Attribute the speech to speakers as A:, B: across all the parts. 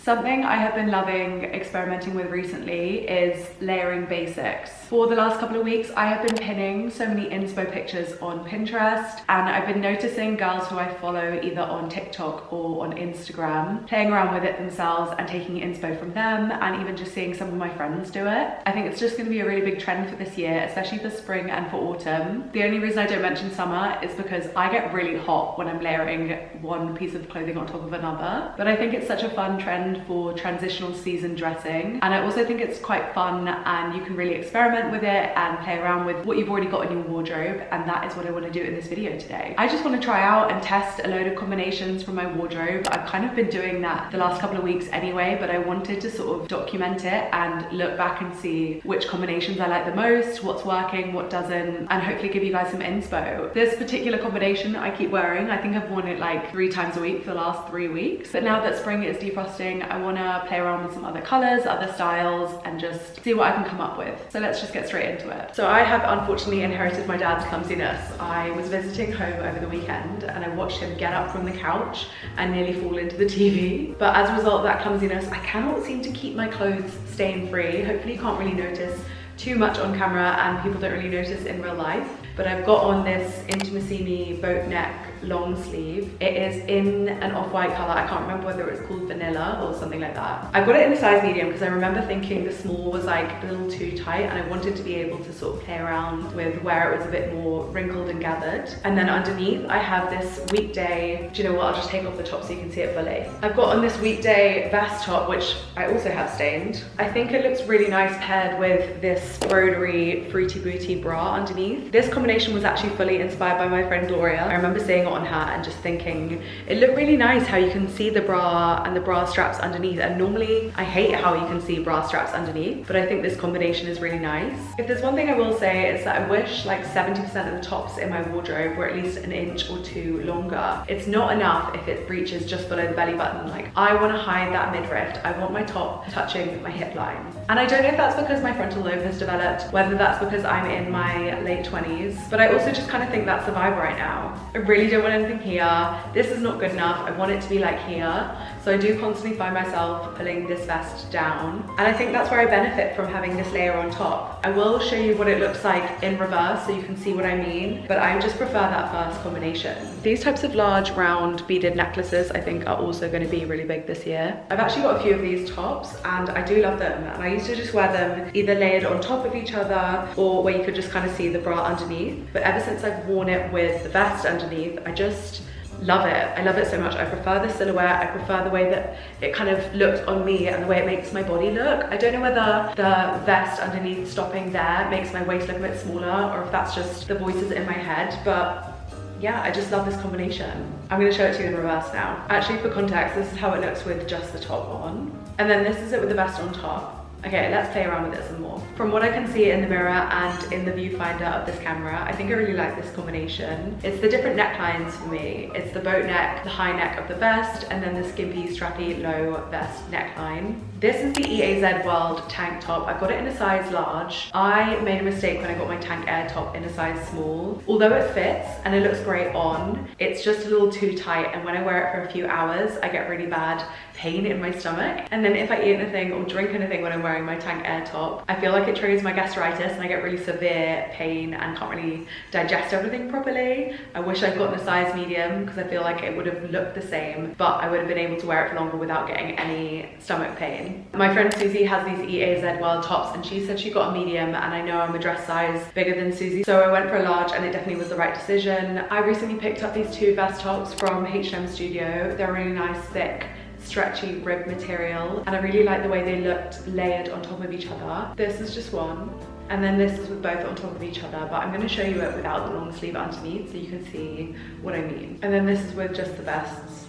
A: Something I have been loving experimenting with recently is layering basics. For the last couple of weeks, I have been pinning so many inspo pictures on Pinterest, and I've been noticing girls who I follow either on TikTok or on Instagram playing around with it themselves and taking inspo from them, and even just seeing some of my friends do it. I think it's just going to be a really big trend for this year, especially for spring and for autumn. The only reason I don't mention summer is because I get really hot when I'm layering one piece of clothing on top of another, but I think it's such a fun trend for transitional season dressing, and I also think it's quite fun and you can really experiment with it and play around with what you've already got in your wardrobe, and that is what I want to do in this video today. I just want to try out and test a load of combinations from my wardrobe. I've kind of been doing that the last couple of weeks anyway, but I wanted to sort of document it and look back and see which combinations I like the most, what's working, what doesn't, and hopefully give you guys some inspo. This particular combination I keep wearing, I think I've worn it like 3 times a week for the last 3 weeks, but now that spring is defrosting, I want to play around with some other colors, other styles, and just see what I can come up with. So let's just get straight into it. So I have unfortunately inherited my dad's clumsiness. I was visiting home over the weekend and I watched him get up from the couch and nearly fall into the TV. But as a result of that clumsiness, I cannot seem to keep my clothes stain free. Hopefully you can't really notice too much on camera and people don't really notice in real life. But I've got on this Intimacy Me boat neck long sleeve. It is in an off-white color. I can't remember whether it's called vanilla or something like that. I got it in a size medium because I remember thinking the small was like a little too tight, and I wanted to be able to sort of play around with where it was a bit more wrinkled and gathered. And then underneath I have this weekday, do you know what, I'll just take off the top so you can see it fully. I've got on this weekday vest top, which I also have stained. I think it looks really nice paired with this broderie fruity booty bra underneath. This combination was actually fully inspired by my friend Gloria. I remember seeing on her and just thinking it looked really nice how you can see the bra and the bra straps underneath, and normally I hate how you can see bra straps underneath, but I think this combination is really nice. If there's one thing I will say, is that I wish like 70% of the tops in my wardrobe were at least an inch or 2 longer. It's not enough if it reaches just below the belly button. Like, I want to hide that midriff. I want my top touching my hip line, and I don't know if that's because my frontal lobe has developed, whether that's because I'm in my late 20s, but I also just kind of think that's the vibe right now. I really don't want anything here. This is not good enough. I want it to be like here. So I do constantly find myself pulling this vest down, and I think that's where I benefit from having this layer on top. I will show you what it looks like in reverse so you can see what I mean, but I just prefer that first combination. These types of large round beaded necklaces I think are also going to be really big this year. I've actually got a few of these tops and I do love them, and I used to just wear them either layered on top of each other or where you could just kind of see the bra underneath, but ever since I've worn it with the vest underneath, I just love it. I love it so much. I prefer the silhouette. I prefer the way that it kind of looks on me and the way it makes my body look. I don't know whether the vest underneath stopping there makes my waist look a bit smaller or if that's just the voices in my head, but yeah, I just love this combination. I'm going to show it to you in reverse now. Actually, for context, this is how it looks with just the top on, and then this is it with the vest on top. Okay, let's play around with it some more. From what I can see in the mirror and in the viewfinder of this camera, I think I really like this combination. It's the different necklines for me. It's the boat neck, the high neck of the vest, and then the skimpy, strappy, low vest neckline. This is the EAZ World tank top. I got it in a size large. I made a mistake when I got my tank air top in a size small. Although it fits and it looks great on, it's just a little too tight, and when I wear it for a few hours, I get really bad pain in my stomach. And then if I eat anything or drink anything when I'm wearing my tank air top, I feel like it triggers my gastritis and I get really severe pain and can't really digest everything properly. I wish I'd gotten a size medium because I feel like it would have looked the same, but I would have been able to wear it for longer without getting any stomach pain. My friend Susie has these EAZ World tops and she said she got a medium, and I know I'm a dress size bigger than Susie, so I went for a large and it definitely was the right decision. I recently picked up these 2 vest tops from H&M Studio. They're really nice, thick, stretchy rib material, and I really like the way they looked layered on top of each other. This is just one, and then this is with both on top of each other, but I'm going to show you it without the long sleeve underneath so you can see what I mean. And then this is with just the vests.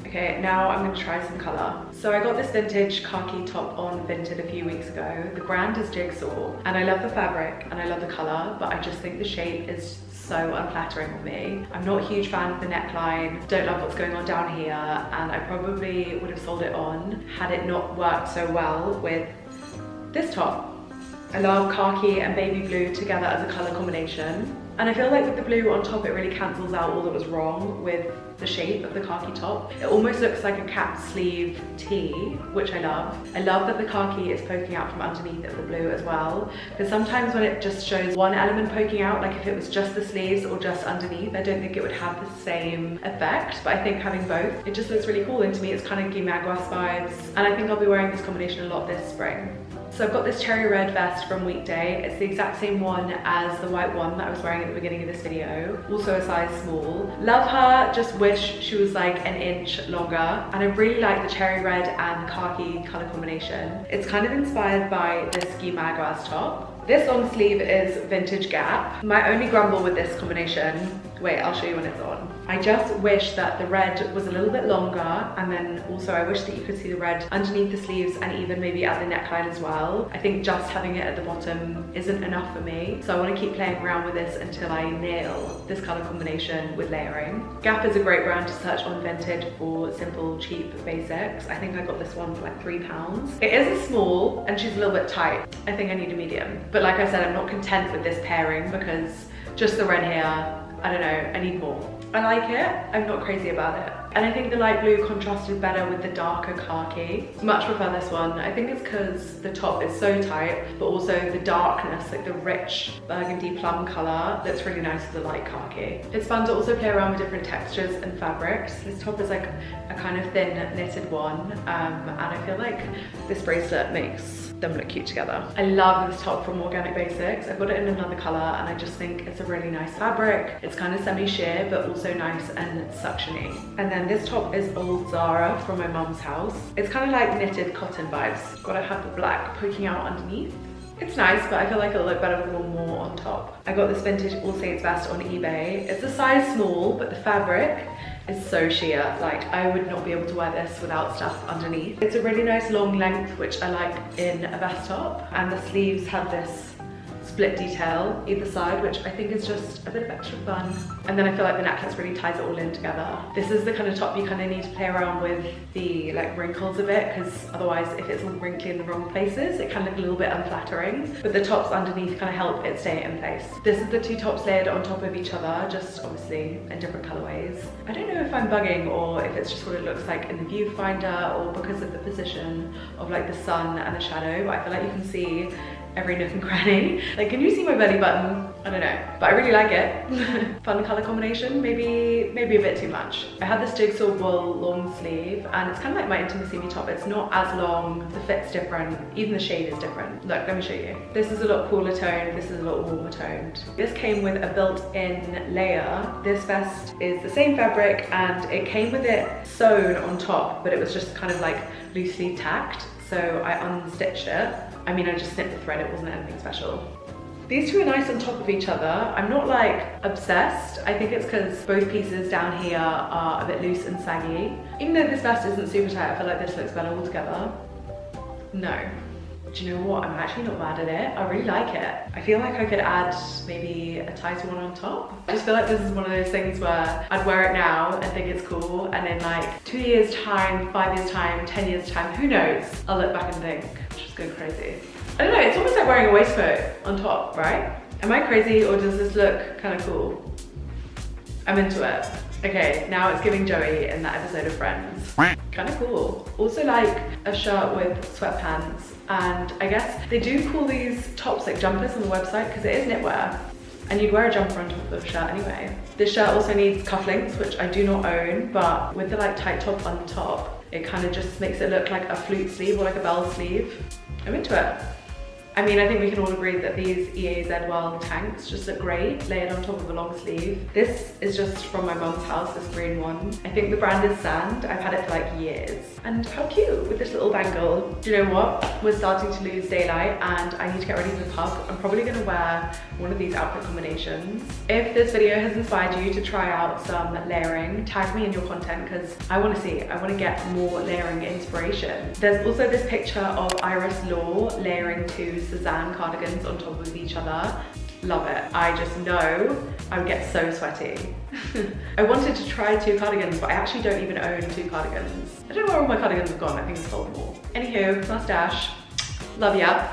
A: Okay, now I'm going to try some colour. So I got this vintage khaki top on Vinted a few weeks ago. The brand is Jigsaw, and I love the fabric and I love the colour, but I just think the shape is so unflattering on me. I'm not a huge fan of the neckline, don't love what's going on down here, and I probably would have sold it on had it not worked so well with this top. I love khaki and baby blue together as a color combination. And I feel like with the blue on top, it really cancels out all that was wrong with the shape of the khaki top. It almost looks like a cap sleeve tee, which I love. I love that the khaki is poking out from underneath of the blue as well, because sometimes when it just shows one element poking out, like if it was just the sleeves or just underneath, I don't think it would have the same effect, but I think having both, it just looks really cool. And to me, it's kind of guimagua vibes, and I think I'll be wearing this combination a lot this spring. So I've got this cherry red vest from Weekday. It's the exact same one as the white one that I was wearing at the beginning of this video. Also a size small. Love her, just wish she was like an inch longer. And I really like the cherry red and khaki color combination. It's kind of inspired by this guimagua top. This long sleeve is vintage Gap. My only grumble with this combination, wait, I'll show you when it's on. I just wish that the red was a little bit longer, and then also I wish that you could see the red underneath the sleeves and even maybe at the neckline as well. I think just having it at the bottom isn't enough for me. So I want to keep playing around with this until I nail this color combination with layering. Gap is a great brand to search on Vinted for simple, cheap basics. I think I got this one for like £3. It is a small and she's a little bit tight. I think I need a medium. But like I said, I'm not content with this pairing because just the red hair, I don't know, I need more. I like it, I'm not crazy about it. And I think the light blue contrasted better with the darker khaki. Much prefer this one. I think it's because the top is so tight, but also the darkness, like the rich burgundy plum color, looks really nice with the light khaki. It's fun to also play around with different textures and fabrics. This top is like a kind of thin knitted one, and I feel like this bracelet makes them look cute together. I love this top from Organic Basics. I've got it in another color and I just think it's a really nice fabric. It's kind of semi-sheer but also nice and suctiony. And then this top is old Zara from my mum's house. It's kind of like knitted cotton vibes. Gotta have the black poking out underneath. It's nice, but I feel like it'll look better with one more on top. I got this vintage All Saints vest on eBay. It's a size small, but the fabric is so sheer. Like, I would not be able to wear this without stuff underneath. It's a really nice long length, which I like in a vest top. And the sleeves have this split detail either side, which I think is just a bit of extra fun. And then I feel like the necklace really ties it all in together. This is the kind of top you kind of need to play around with the like wrinkles of it, because otherwise if it's all wrinkly in the wrong places, it can look a little bit unflattering. But the tops underneath kind of help it stay in place. This is the two tops layered on top of each other, just obviously in different colorways. I don't know if I'm bugging or if it's just what it looks like in the viewfinder or because of the position of like the sun and the shadow, but I feel like you can see every nook and cranny. Like, can you see my belly button? I don't know, but I really like it. Fun color combination, maybe a bit too much. I had this jigsaw wool long sleeve and it's kind of like my intimacy me top. It's not as long, the fit's different, even the shade is different. Look, let me show you. This is a lot cooler toned, this is a lot warmer toned. This came with a built-in layer. This vest is the same fabric and it came with it sewn on top, but it was just kind of like loosely tacked. So I unstitched it. I mean, I just snipped the thread, it wasn't anything special. These two are nice on top of each other. I'm not like obsessed. I think it's because both pieces down here are a bit loose and saggy. Even though this vest isn't super tight, I feel like this looks better all together. No. Do you know what? I'm actually not mad at it. I really like it. I feel like I could add maybe a tighter one on top. I just feel like this is one of those things where I'd wear it now and think it's cool, and in like 2 years time, 5 years time, 10 years time, who knows? I'll look back and think, just go crazy. I don't know, it's almost like wearing a waistcoat on top, right? Am I crazy or does this look kind of cool? I'm into it. Okay, now it's giving Joey in that episode of Friends. Kind of cool. Also like a shirt with sweatpants, and I guess they do call these tops like jumpers on the website because it is knitwear. And you'd wear a jumper on top of the shirt anyway. This shirt also needs cufflinks, which I do not own, but with the like tight top on top, it kind of just makes it look like a flute sleeve or like a bell sleeve. I'm into it. I mean, I think we can all agree that these EAZ World tanks just look great, layered on top of a long sleeve. This is just from my mum's house, this green one. I think the brand is Sand. I've had it for like years. And how cute with this little bangle. Do you know what? We're starting to lose daylight and I need to get ready for the pub. I'm probably gonna wear one of these outfit combinations. If this video has inspired you to try out some layering, tag me in your content because I wanna see, I wanna get more layering inspiration. There's also this picture of Iris Law layering two Suzanne cardigans on top of each other. Love it. I just know I would get so sweaty. I wanted to try 2 cardigans, but I actually don't even own 2 cardigans. I don't know where all my cardigans have gone. I think I sold them all. Anywho, mustache. Love ya.